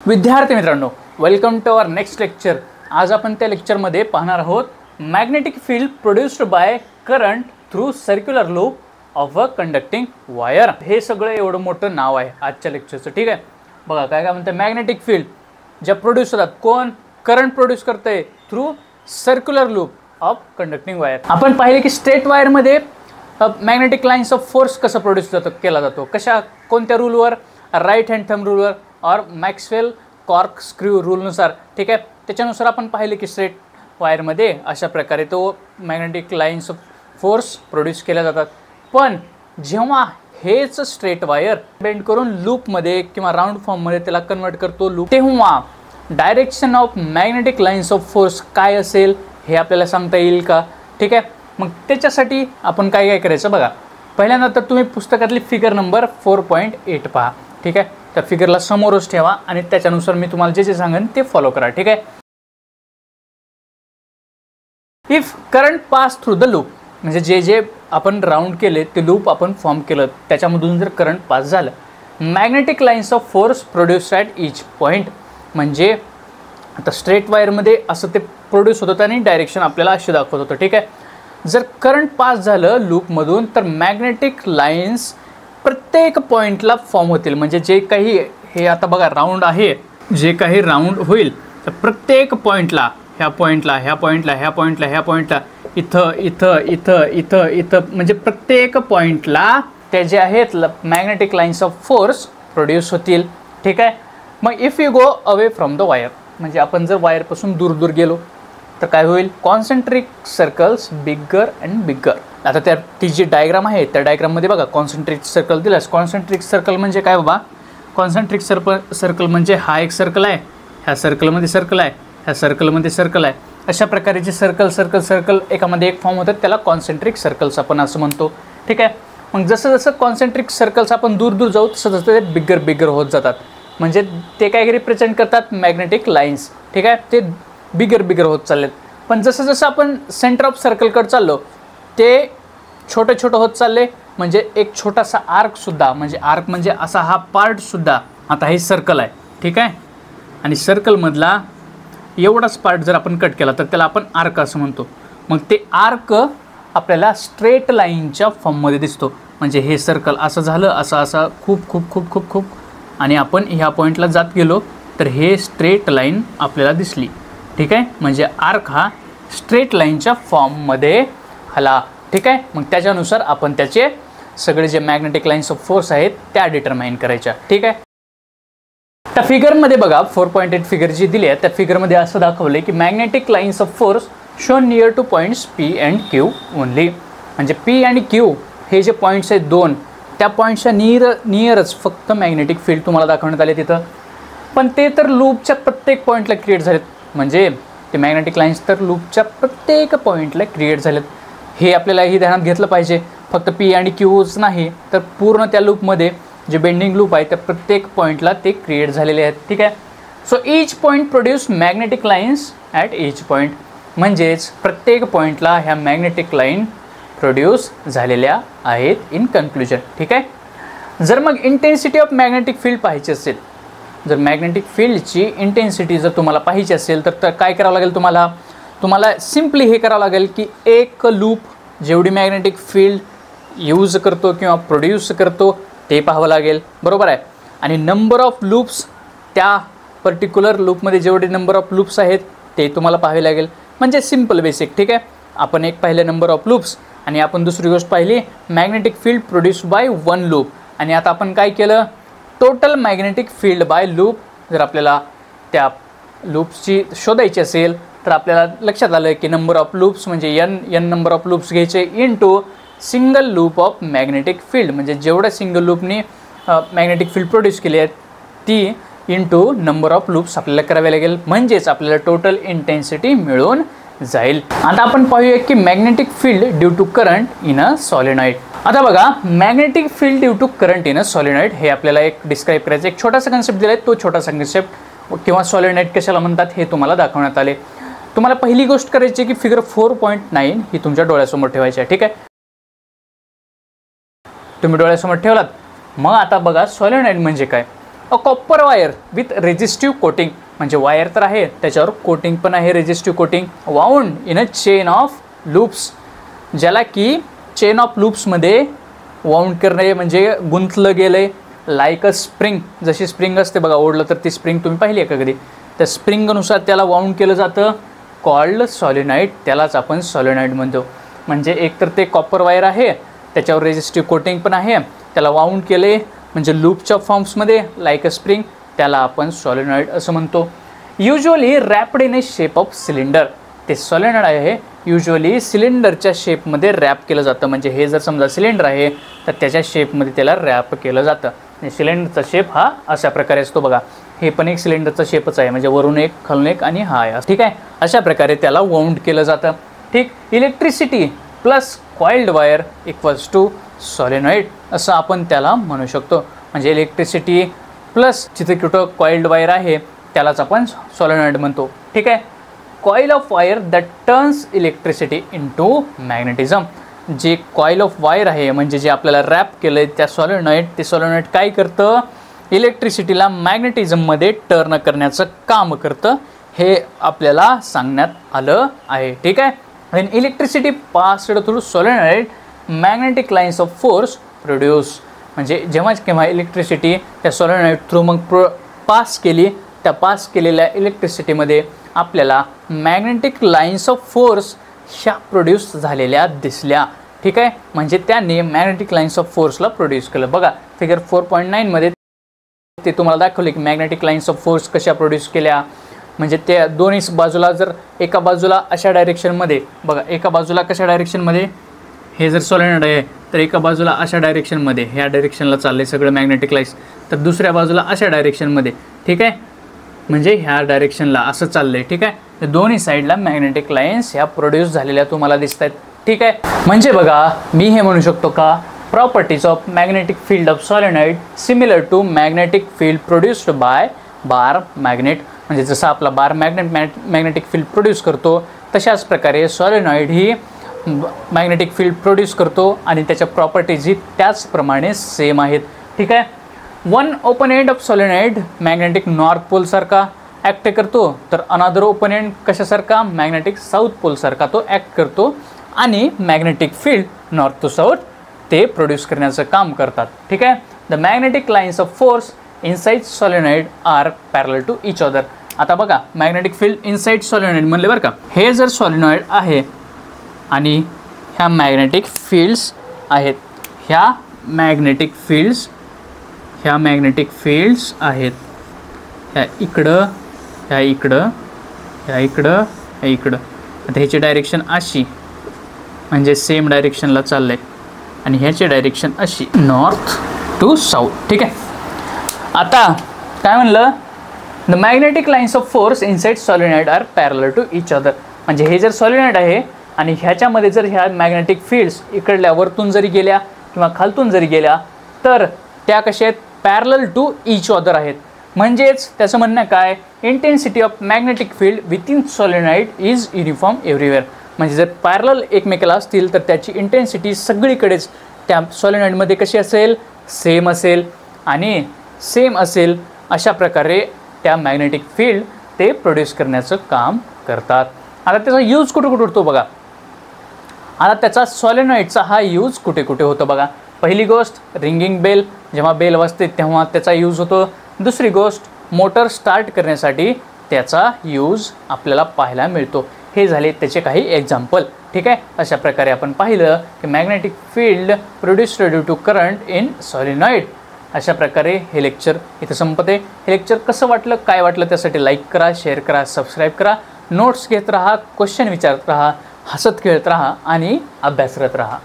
विद्यार्थी मित्रांनो, welcome to our next lecture. आज आपण त्या लेक्चरमध्ये पाहणार आहोत magnetic field produced by current through circular loop of a conducting wire. हे सगळं एवढं मोठं नाव आहे आजच्या लेक्चरचं, ठीक आहे। बघा काय काय म्हणते, मॅग्नेटिक फील्ड ज्या प्रोड्यूस होतात, कोण करंट प्रोड्यूस करते through circular loop of conducting wire. आपण पाहिले की स्ट्रेट वायरमध्ये मॅग्नेटिक लाइन्स ऑफ फोर्स कसं प्रोड्यूस केला जातो, कशा कोणत्या रूलवर, राईट हँड थंब रूलवर और मॅक्सवेल कॉर्क स्क्रू रूलनुसार, ठीक आहे। त्याच्यानुसार आपण पाहिले की स्ट्रेट वायरमध्ये अशा प्रकारे तो magnetic lines of force produce केल्या जातात। पण जेव्हा हेच स्ट्रेट वायर बेंड करून लूपमध्ये किंवा राऊंड फॉर्ममध्ये त्याला कन्वर्ट करतो लूप, तेव्हा direction of magnetic lines of force काय असेल हे आपल्याला सांगता येईल का, ठीक आहे। मग त्याच्यासाठी आपण काय काय करायचं बघा। पहिल्यांदा तर तुम्ही पुस्तकातली फिगर नंबर 4.8 पहा, ठीक आहे। त्या फिगरला समोरच ठेवा आणि त्याच्यानुसार मी तुम्हाला जे जे सांगेन ते फॉलो करा, ठीक आहे। If current pass through the loop, म्हणजे जे जे आपण राऊंड केले ते लूप आपण फॉर्म केलं त्याच्यामधून जर करंट पास झालं, magnetic lines of force produce at each point, म्हणजे आता स्ट्रेट वायरमध्ये असं ते प्रोड्यूस होतं आणि डायरेक्शन आपल्याला अशी दाखवत होतं, ठीक आहे। जर करंट पास झालं लूपमधून तर मॅग्नेटिक लाइन्स प्रत्येक पॉईंटला फॉर्म होतील, म्हणजे जे काही हे आता बघा राऊंड आहे, जे काही राऊंड होईल तर प्रत्येक पॉईंटला, ह्या पॉईंटला, ह्या पॉईंटला, ह्या पॉईंटला, ह्या पॉईंटला, इथं इथं इथं इथं इथं, म्हणजे प्रत्येक पॉईंटला ते जे आहेत magnetic lines of force produce होतील, ठीक आहे। मग if you go away from the wire, म्हणजे आपण जर वायरपासून दूर दूर गेलो तर काय होईल, कॉन्सेंट्रिक सर्कल्स बिगर अँड बिगर। आता त्या ती जी डायग्राम आहे त्या डायग्राममध्ये बघा कॉन्सेंट्रिक सर्कल दिलास। कॉन्सेंट्रिक सर्कल म्हणजे काय बाबा, कॉन्सेंट्रिक सर्कल म्हणजे हा एक सर्कल आहे, ह्या सर्कलमध्ये सर्कल आहे, ह्या सर्कलमध्ये सर्कल आहे, अशा प्रकारे जे सर्कल सर्कल सर्कल एकामध्ये एक फॉर्म होतात त्याला कॉन्सेंट्रिक सर्कल्स आपण असं म्हणतो, ठीक आहे। मग जसं जसं कॉन्सेंट्रिक सर्कल्स आपण दूर दूर जाऊ तसं तसं ते बिगर बिगर होत जातात, म्हणजे ते काय रिप्रेझेंट करतात मॅग्नेटिक लाइन्स, ठीक आहे। ते बिगर बिगर होत चाललेत। पण जसं जसं आपण सेंटर ऑफ सर्कलकडे चाललो ते छोटं छोटं होत चालले, म्हणजे एक छोटासा आर्कसुद्धा, म्हणजे आर्क म्हणजे असा हा पार्टसुद्धा, आता हे सर्कल आहे, ठीक आहे। आणि सर्कलमधला एवढाच पार्ट जर आपण कट केला तर त्याला आपण आर्क असं म्हणतो। मग ते आर्क आपल्याला स्ट्रेट लाईनच्या फॉर्ममध्ये दिसतो, म्हणजे हे सर्कल असं झालं, असं असं खूप खूप खूप खूप खूप, आणि आपण ह्या पॉईंटला जात गेलो तर हे स्ट्रेट लाईन आपल्याला दिसली, ठीक आहे। म्हणजे आर्क हा स्ट्रेट लाईनच्या फॉर्ममध्ये आला, ठीक आहे। मग त्याच्यानुसार आपण त्याचे सगळे जे मॅग्नेटिक लाइन्स ऑफ फोर्स आहेत त्या डिटरमाइन करायच्या, ठीक आहे। त्या फिगरमध्ये बघा 4.8 फिगर जी दिली आहे त्या फिगरमध्ये असं दाखवले की magnetic lines of force shown near to points P and Q only, म्हणजे पी आणि क्यू हे जे पॉईंट्स आहेत दोन, त्या पॉईंट्सच्या नियरच फक्त मॅग्नेटिक फील्ड तुम्हाला दाखवण्यात आले तिथं। पण ते तर लूपच्या प्रत्येक पॉईंटला क्रिएट झालेत, म्हणजे ते मॅग्नेटिक लाइन्स तर लूपच्या प्रत्येक पॉईंटला क्रिएट झालेत, हे आपल्यालाही ध्यानात घेतलं पाहिजे। फक्त पी आणि क्यूच नाही तर पूर्ण त्या लूपमध्ये जे बेंडिंग लूप आहे त्या प्रत्येक पॉईंटला ते क्रिएट झालेले आहेत, ठीक आहे। So each point produce magnetic lines at each point, म्हणजेच प्रत्येक पॉईंटला ह्या मॅग्नेटिक लाईन प्रोड्यूस झालेल्या आहेत इन कन्क्लुजन, ठीक आहे। जर मग इंटेन्सिटी ऑफ मॅग्नेटिक फील्ड पाहायची असेल, जर मॅग्नेटिक फील्डची इंटेन्सिटी जर तुम्हाला पाहिजे असेल तर काय करावं लागेल, तुम्हाला सिम्पली हे करावं लागेल की एक लूप जेवढी मॅग्नेटिक फील्ड यूज करतो किंवा प्रोड्यूस करतो ते पाहावं लागेल, बरोबर आहे। आणि नंबर ऑफ लूप्स, त्या पर्टिक्युलर लूपमध्ये जेवढे नंबर ऑफ लूप्स आहेत ते तुम्हाला पाहावे लागेल, म्हणजे सिम्पल बेसिक, ठीक आहे। आपण एक पाहिलं नंबर ऑफ लूप्स आणि आपण दुसरी गोष्ट पाहिली magnetic field produce by one loop, आणि आता आपण काय केलं, total magnetic field by loop जर आपल्याला त्या लूप्सची शोधायची असेल तर आपल्याला लक्षात आलं की नंबर ऑफ लूप्स म्हणजे एन नंबर ऑफ लूप्स घ्यायचे into single loop of magnetic field, म्हणजे जेवढ्या सिंगल लूपनी मॅग्नेटिक फील्ड प्रोड्यूस केली आहेत ती इनटू नंबर ऑफ लूप्स आपल्याला करावे लागेल, म्हणजेच आपल्याला टोटल इंटेन्सिटी मिळून जाईल। आता आपण पाहूया की magnetic field due to current in a solenoid. आता बघा magnetic field due to current in a solenoid हे आपल्याला एक डिस्क्राइब करायचं, एक छोटासा कन्सेप्ट दिला आहे, तो छोटासा कन्सेप्ट किंवा सॉलिनॉइड कशाला म्हणतात हे तुम्हाला दाखवण्यात आले। तुम्हाला पहिली गोष्ट करायची की फिगर 4.9 ही तुमच्या डोळ्यासमोर ठेवायची आहे, ठीक आहे। तुम्ही डोळ्यासमोर ठेवलात, मग आता बघा सॉलिनॉइड म्हणजे काय। A copper wire with resistive coating, म्हणजे वायर तर आहे त्याच्यावर कोटिंग पण आहे, resistive coating, wound in a chain of loops, ज्याला की चेन ऑफ लूप्समध्ये वाउंड करणे म्हणजे गुंतलं गेलंय, लाईक अ स्प्रिंग, जशी स्प्रिंग असते बघा ओढलं तर ती स्प्रिंग तुम्ही पाहिली आहे का कधी, त्या स्प्रिंगनुसार त्याला वाउंड केलं जातं, कॉल्ड सॉलिनॉइड, त्यालाच आपण सॉलिनॉइड म्हणतो. म्हणजे एक तर ते कॉपर वायर आहे त्याच्यावर रेजिस्टिव्ह कोटिंग पण आहे, त्याला वाउंड केले म्हणजे लूपच्या फॉर्म्समध्ये लाईक अ स्प्रिंग, त्याला आपण सॉलिनॉइड असं म्हणतो. Usually wrapped in A shape of cylinder, ते सॉलिनॉइड आहे युजली सिलेंडरच्या शेपमध्ये रॅप केलं जातं. म्हणजे हे जर समजा सिलेंडर आहे तर त्याच्या शेपमध्ये त्याला रॅप केलं जातं. सिलेंडरचा शेप हा अशा प्रकारे असतो बघा, हे पण एक सिलेंडरचा शेपच आहे, म्हणजे वरून एक खालून एक आणि हा आहे, ठीक आहे. अशा प्रकारे त्याला वाउंड केलं जातं. ठीक, electricity plus coiled wire equals to solenoid असं आपण त्याला म्हणू शकतो. म्हणजे इलेक्ट्रिसिटी प्लस जिथे कुठं कॉइल्ड वायर आहे त्यालाच आपण सॉलिनॉइड म्हणतो. ठीक आहे. Coil of wire that turns electricity into magnetism, जे कॉईल ऑफ वायर आहे म्हणजे जे आपल्याला रॅप केलं आहे त्या सॉलिनॉइड, ते सॉलिनॉइड काय करतं, इलेक्ट्रिसिटीला मॅग्नेटिझममध्ये टर्न करण्याचं काम करतं, हे आपल्याला सांगण्यात आलं आहे. ठीक आहे. When electricity passed through solenoid magnetic lines of force produce, म्हणजे जेव्हा केव्हा इलेक्ट्रिसिटी त्या सॉलिनॉइड थ्रू मग पास केली, त्या पास केलेल्या इलेक्ट्रिसिटीमध्ये आपल्याला मॅग्नेटिक लाईन्स ऑफ फोर्स ह्या प्रोड्यूस झालेल्या दिसल्या. ठीक आहे. म्हणजे त्यांनी मॅग्नेटिक लाईन्स ऑफ फोर्सला प्रोड्यूस केलं. बघा फिगर 4.9 मध्ये ते तुम्हाला दाखवले की मॅग्नेटिक लाईन्स ऑफ फोर्स कशा प्रोड्यूस केल्या. म्हणजे त्या दोन्ही बाजूला जर एका बाजूला अशा डायरेक्शनमध्ये बघा, एका बाजूला कशा डायरेक्शनमध्ये, हे जर सॉलिनॉइड आहे तर एका बाजूला अशा डायरेक्शनमध्ये, ह्या डायरेक्शनला चालले सगळं मॅग्नेटिक लाईन्स, तर दुसऱ्या बाजूला अशा डायरेक्शनमध्ये. ठीक आहे. म्हणजे ह्या डायरेक्शनला असं चाललंय. ठीक आहे. तर दोन्ही साईडला मॅग्नेटिक लाईन्स ह्या प्रोड्यूस झालेल्या तुम्हाला दिसत आहेत. ठीक आहे. म्हणजे बघा मी हे म्हणू शकतो का, properties of magnetic field of solenoid similar to magnetic field produced by bar magnet, म्हणजे जसं आपला बार मॅग्नेटिक फील्ड प्रोड्यूस करतो तशाच प्रकारे सॉलिनॉइड ही मॅग्नेटिक फील्ड प्रोड्यूस करतो आणि त्याच्या प्रॉपर्टीज ही त्याचप्रमाणे सेम आहेत. ठीक आहे. One open end of solenoid magnetic north पोलसारखा ॲक्ट करतो, तर अनादर ओपन एंड कशासारखा, मॅग्नेटिक साऊथ पोलसारखा तो ॲक्ट करतो आणि magnetic field north to south ते प्रोड्यूस करण्याचं काम करतात. ठीक आहे. The magnetic lines of force inside solenoid are parallel to each other. आता बघा मॅग्नेटिक फील्ड इनसाइड सॉलिनॉइड म्हणले बरं का, हे जर सॉलिनॉइड आहे आणि ह्या मॅग्नेटिक फील्ड्स आहेत, ह्या मॅग्नेटिक फील्ड्स आहेत, ह्या इकडं, ह्या इकडं, ह्या इकडं, ह्या इकडं. आता ह्याची डायरेक्शन अशी, म्हणजे सेम डायरेक्शनला चाललं आहे, आणि ह्याची डायरेक्शन अशी, नॉर्थ टू साऊथ. ठीक आहे. आता काय म्हणलं, the magnetic lines of force inside solenoid are parallel to each other. म्हणजे हे जर सॉलिनॉइड आहे आणि ह्याच्यामध्ये जर ह्या मॅग्नेटिक फील्ड्स इकडल्या वरतून जरी गेल्या किंवा खालतून जरी गेल्या तर त्या कशा आहेत, पॅरलल टू इच अदर आहेत. म्हणजेच त्याचं म्हणणं काय, intensity of magnetic field within solenoid is uniform everywhere. म्हणजे जर पॅरलल एकमेकाला असतील तर त्याची इंटेन्सिटी सगळीकडेच त्या सॉलिनॉइडमध्ये कशी असेल, सेम असेल, आणि सेम असेल अशा प्रकारे त्या मॅग्नेटिक फील्ड ते प्रोड्यूस करण्याचं काम करतात. आता त्याचा यूज कुठे कुठे होतो बघा. आता त्याचा सॉलिनॉइडचा हा यूज कुठे कुठे होतो बघा. पहिली गोष्ट रिंगिंग बेल, जेव्हा बेल वाजते तेव्हा त्याचा यूज होतो. दुसरी गोष्ट मोटर स्टार्ट करण्यासाठी त्याचा यूज आपल्याला पाहायला मिळतो. हे झाले त्याचे काही एक्झाम्पल. ठीक आहे. अशा प्रकारे आपण पाहिलं की magnetic field produced due to current in solenoid. अशा प्रकारे हे लेक्चर इथं संपते. हे लेक्चर कसं वाटलं, काय वाटलं, त्यासाठी लाईक करा, शेअर करा, सबस्क्राईब करा, नोट्स घेत राहा, क्वेश्चन विचारत राहा, हसत खेळत राहा आणि अभ्यास करत राहा.